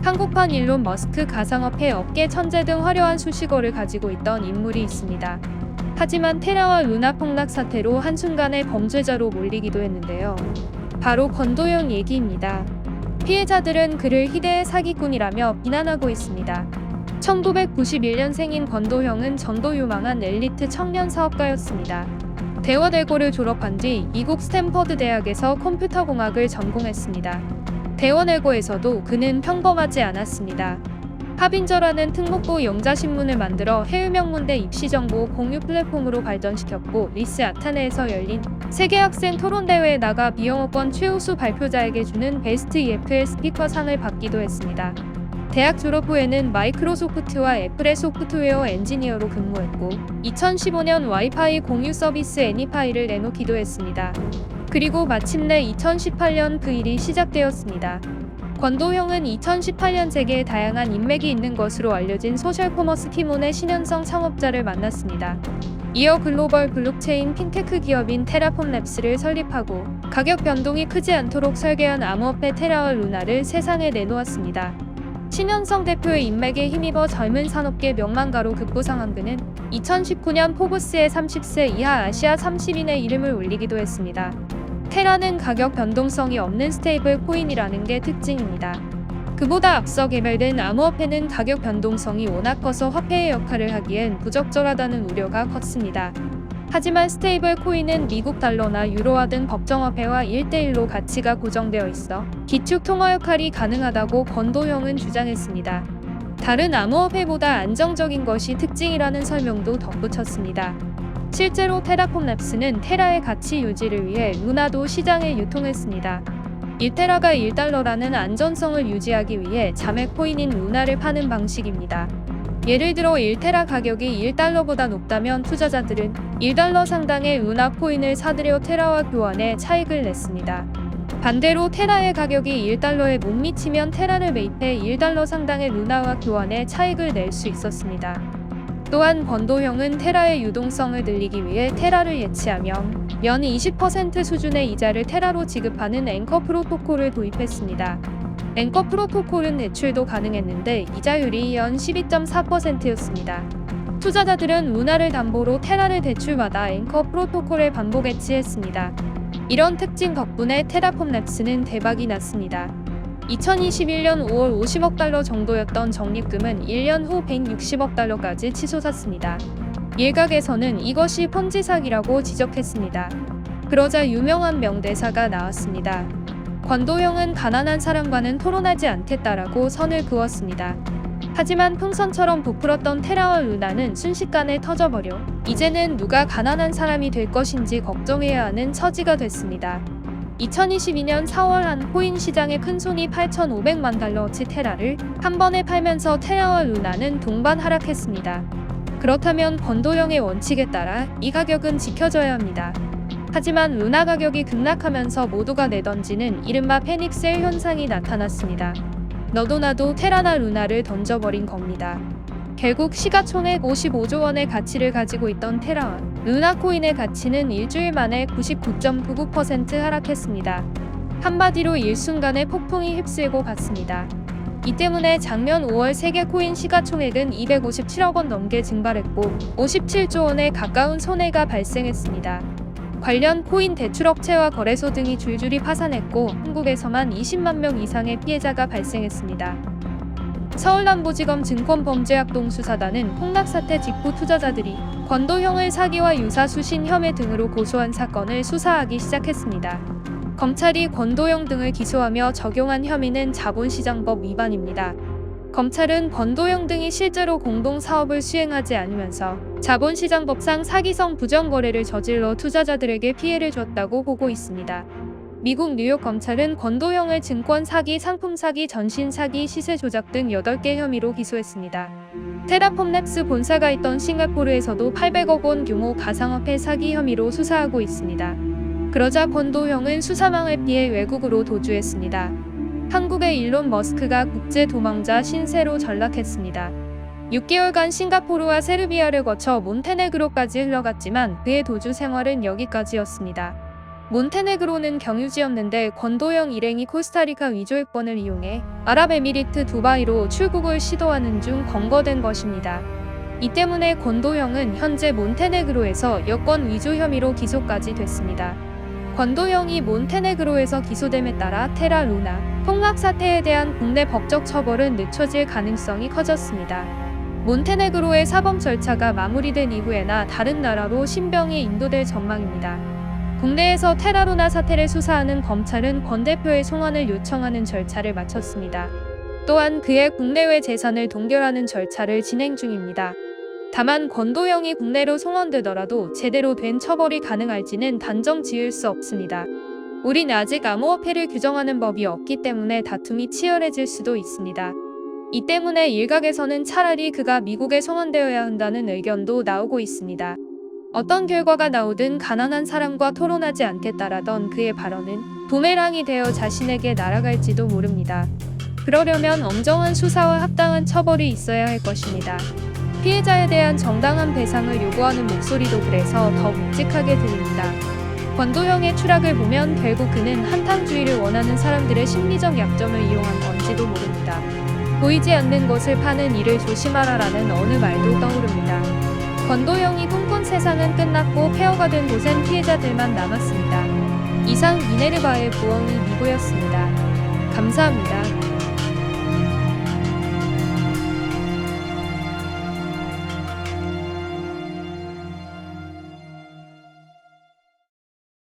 한국판 일론 머스크, 가상화폐 업계 천재 등 화려한 수식어를 가지고 있던 인물이 있습니다. 하지만 테라와 루나 폭락 사태로 한순간에 범죄자로 몰리기도 했는데요. 바로 권도영 얘기입니다. 피해자들은 그를 희대의 사기꾼이라며 비난하고 있습니다. 1991년생인 권도형은 전도 유망한 엘리트 청년 사업가였습니다. 대원외고를 졸업한 뒤 미국 스탠퍼드 대학에서 컴퓨터공학을 전공했습니다. 대원외고에서도 그는 평범하지 않았습니다. 합인저라는 특목고 영자신문을 만들어 해외명문대 입시정보 공유 플랫폼으로 발전시켰고, 리스 아테네에서 열린 세계학생 토론대회에 나가 비영어권 최우수 발표자에게 주는 베스트 EFL 스피커상을 받기도 했습니다. 대학 졸업 후에는 마이크로소프트와 애플의 소프트웨어 엔지니어로 근무했고, 2015년 와이파이 공유 서비스 애니파이를 내놓기도 했습니다. 그리고 마침내 2018년 그 일이 시작되었습니다. 권도형은 2018년 세계에 다양한 인맥이 있는 것으로 알려진 소셜커머스 티몬의 신현성 창업자를 만났습니다. 이어 글로벌 블록체인 핀테크 기업인 테라폼랩스를 설립하고 가격 변동이 크지 않도록 설계한 암호화폐 테라와 루나를 세상에 내놓았습니다. 신현성 대표의 인맥에 힘입어 젊은 산업계 명망가로 급부상한 그는 2019년 포브스의 30세 이하 아시아 30인의 이름을 올리기도 했습니다. 테라는 가격 변동성이 없는 스테이블 코인이라는 게 특징입니다. 그보다 앞서 개발된 암호화폐는 가격 변동성이 워낙 커서 화폐의 역할을 하기엔 부적절하다는 우려가 컸습니다. 하지만 스테이블 코인은 미국 달러나 유로화 등 법정화폐와 1대1로 가치가 고정되어 있어 기축 통화 역할이 가능하다고 권도형은 주장했습니다. 다른 암호화폐보다 안정적인 것이 특징이라는 설명도 덧붙였습니다. 실제로 테라폼랩스는 테라의 가치 유지를 위해 루나도 시장에 유통했습니다. 1테라가 1달러라는 안전성을 유지하기 위해 자매 코인인 루나를 파는 방식입니다. 예를 들어 1테라 가격이 1달러보다 높다면 투자자들은 1달러 상당의 루나 코인을 사들여 테라와 교환해 차익을 냈습니다. 반대로 테라의 가격이 1달러에 못 미치면 테라를 매입해 1달러 상당의 루나와 교환해 차익을 낼 수 있었습니다. 또한 권도형은 테라의 유동성을 늘리기 위해 테라를 예치하며 연 20% 수준의 이자를 테라로 지급하는 앵커 프로토콜을 도입했습니다. 앵커 프로토콜은 대출도 가능했는데 이자율이 연 12.4%였습니다. 투자자들은 루나를 담보로 테라를 대출받아 앵커 프로토콜에 반복 해치했습니다. 이런 특징 덕분에 테라폼랩스는 대박이 났습니다. 2021년 5월 50억 달러 정도였던 적립금은 1년 후 160억 달러까지 치솟았습니다. 일각에서는 이것이 펀지 사기라고 지적했습니다. 그러자 유명한 명대사가 나왔습니다. 권도형은 가난한 사람과는 토론하지 않겠다라고 선을 그었습니다. 하지만 풍선처럼 부풀었던 테라와 루나는 순식간에 터져버려 이제는 누가 가난한 사람이 될 것인지 걱정해야 하는 처지가 됐습니다. 2022년 4월 한 코인 시장의 큰손이 8,500만 달러어치 테라를 한 번에 팔면서 테라와 루나는 동반 하락했습니다. 그렇다면 권도형의 원칙에 따라 이 가격은 지켜져야 합니다. 하지만 루나 가격이 급락하면서 모두가 내던지는 이른바 패닉셀 현상이 나타났습니다. 너도 나도 테라나 루나를 던져버린 겁니다. 결국 시가총액 55조 원의 가치를 가지고 있던 테라와 루나 코인의 가치는 일주일 만에 99.99% 하락했습니다. 한마디로 일순간에 폭풍이 휩쓸고 갔습니다. 이 때문에 작년 5월 세계 코인 시가총액은 257억 원 넘게 증발했고 57조 원에 가까운 손해가 발생했습니다. 관련 코인 대출업체와 거래소 등이 줄줄이 파산했고 한국에서만 20만 명 이상의 피해자가 발생했습니다. 서울남부지검 증권범죄학동수사단은 폭락 사태 직후 투자자들이 권도형을 사기와 유사 수신 혐의 등으로 고소한 사건을 수사하기 시작했습니다. 검찰이 권도형 등을 기소하며 적용한 혐의는 자본시장법 위반입니다. 검찰은 권도형 등이 실제로 공동사업을 수행하지 않으면서 자본시장법상 사기성 부정거래를 저질러 투자자들에게 피해를 줬다고 보고 있습니다. 미국 뉴욕 검찰은 권도형을 증권 사기, 상품 사기, 전신 사기, 시세 조작 등 8개 혐의로 기소했습니다. 테라폼랩스 본사가 있던 싱가포르에서도 800억 원 규모 가상화폐 사기 혐의로 수사하고 있습니다. 그러자 권도형은 수사망을 피해 외국으로 도주했습니다. 한국의 일론 머스크가 국제 도망자 신세로 전락했습니다. 6개월간 싱가포르와 세르비아를 거쳐 몬테네그로까지 흘러갔지만 그의 도주 생활은 여기까지였습니다. 몬테네그로는 경유지였는데 권도형 일행이 코스타리카 위조여권을 이용해 아랍에미리트 두바이로 출국을 시도하는 중 검거된 것입니다. 이 때문에 권도형은 현재 몬테네그로에서 여권 위조 혐의로 기소까지 됐습니다. 권도형이 몬테네그로에서 기소됨에 따라 테라 루나 폭락 사태에 대한 국내 법적 처벌은 늦춰질 가능성이 커졌습니다. 몬테네그로의 사법 절차가 마무리된 이후에나 다른 나라로 신병이 인도될 전망입니다. 국내에서 테라 루나 사태를 수사하는 검찰은 권 대표의 송환을 요청하는 절차를 마쳤습니다. 또한 그의 국내외 재산을 동결하는 절차를 진행 중입니다. 다만 권도형이 국내로 송환되더라도 제대로 된 처벌이 가능할지는 단정 지을 수 없습니다. 우린 아직 암호화폐를 규정하는 법이 없기 때문에 다툼이 치열해질 수도 있습니다. 이 때문에 일각에서는 차라리 그가 미국에 송환되어야 한다는 의견도 나오고 있습니다. 어떤 결과가 나오든 가난한 사람과 토론하지 않겠다라던 그의 발언은 부메랑이 되어 자신에게 날아갈지도 모릅니다. 그러려면 엄정한 수사와 합당한 처벌이 있어야 할 것입니다. 피해자에 대한 정당한 배상을 요구하는 목소리도 그래서 더 묵직하게 들립니다. 권도형의 추락을 보면 결국 그는 한탕주의를 원하는 사람들의 심리적 약점을 이용한 건지도 모릅니다. 보이지 않는 것을 파는 일을 조심하라라는 어느 말도 떠오릅니다. 권도형이 꿈꾼 세상은 끝났고 폐허가 된 곳엔 피해자들만 남았습니다. 이상 미네르바의 부엉이 미고였습니다. 감사합니다.